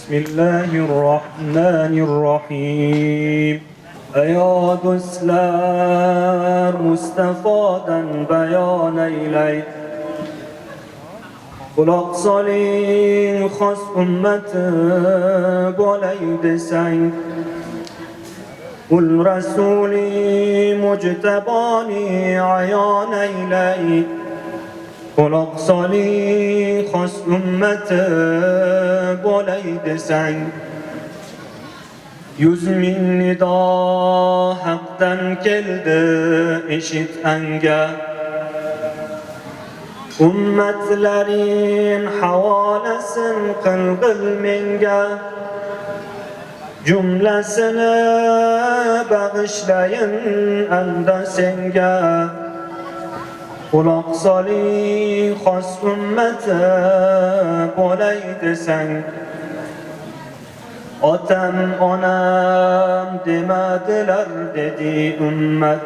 Bismillahirrahmanirrahim. Aya dostlar, Mustafa'dan beyan eyley. Kulak salin, has ümmeti boley desen. Kul Resulü muctebani ayan eyley. Kulak salin, has ümmeti boley desen. 100 bin nida haktan keldi eşit enge. Ümmetlerin havalesin kılgıl menge. Cümlesini bağışlayın enda senge. Kulak salih has ümmeti boley desen. Atam anam demediler dedi ümmet.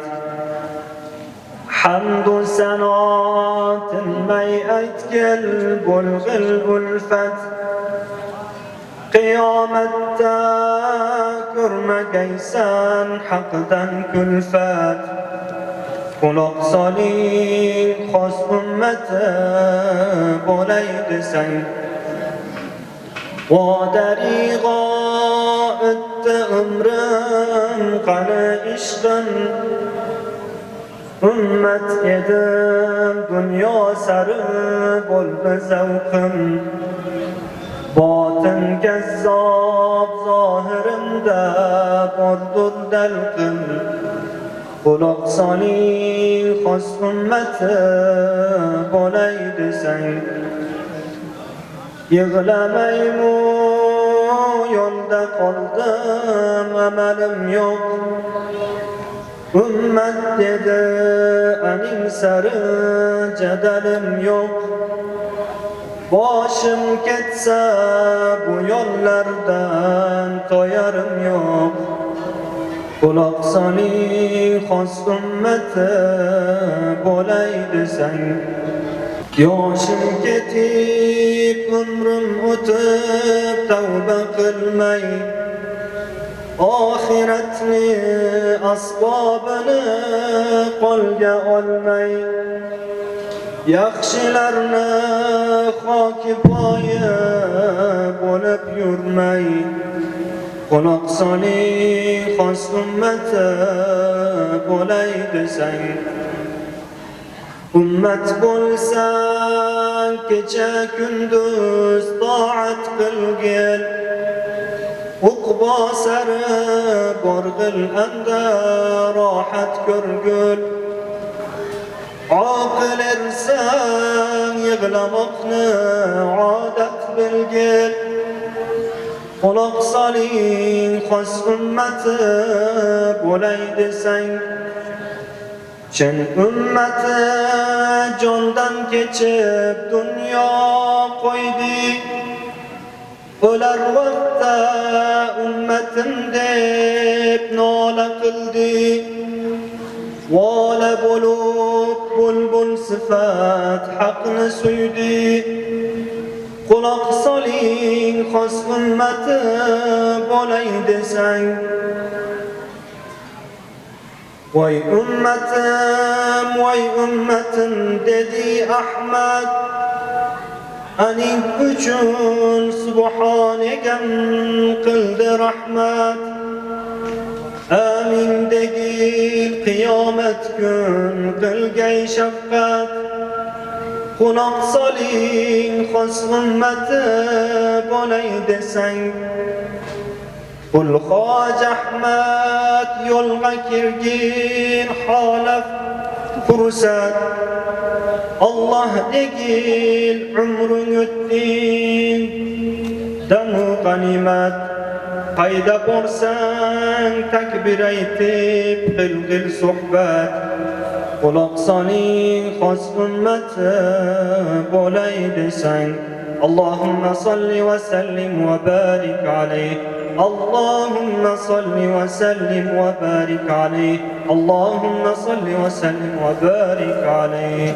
Hamdü senatın meyet gel bulgıl ülfet. Kıyamette görmegeysen hakdan külfet. Kulak salih has ümmeti boley desen. Vaderiga öttü ömrüm kanı işten. Ümmet edim dünya sarı boldu zevkim. Batın gezzab zahirimde bordur delkim. Kulak salih has ümmeti boley desen. Yığlamaymu yolda kaldım emelim yok. Ümmet dedi enim sarı cedelim yok. Başım ketse bu yollardan toyarım yok. Kulak salih has ümmeti boley desen. Yaşım ketip ömrüm ötüp tövbe kılmay. Ahiretni asbabını kolga olmay. Yaxshilarni xoki poyi bo'lib yurmay. Quloq soling xos ummati bo'lay desang. Ümmet bo'lsang kecha kunduz toat qilgil. Uqbo sari borg'il anda rohat ko'rgil. Aql ersang yig'lamoqni odat bilgil. Quloq soling xos ummati bo'lay desang. Chin ummati jondan kechib dunyo qo'ydi. O'lar vaqtda ummatim deb nola qildi. Vola bo'lib bulbul sifat haqni suydi. Quloq soling xos ummati bo'lay desang. Vay ümmetim dedi Ahmet. Aning uchun subhanegam qildi rahmat. Amin degil qiyomat kun qilgay shafqat. Quloq soling xos ummati bo'lay desang. Qul Hoj Ahmad yo'lga kirgin xolaf fursat. Allah degil umring o'tdin damu g'animat. Qayda borsang takbir aytib qilgil suhbat. Quloq soling xos ummati bo'lay desang. Allahumma salli wa sallim wa barik alayh. اللهم صل وسلم وبارك عليه. اللهم صل وسلم وبارك عليه.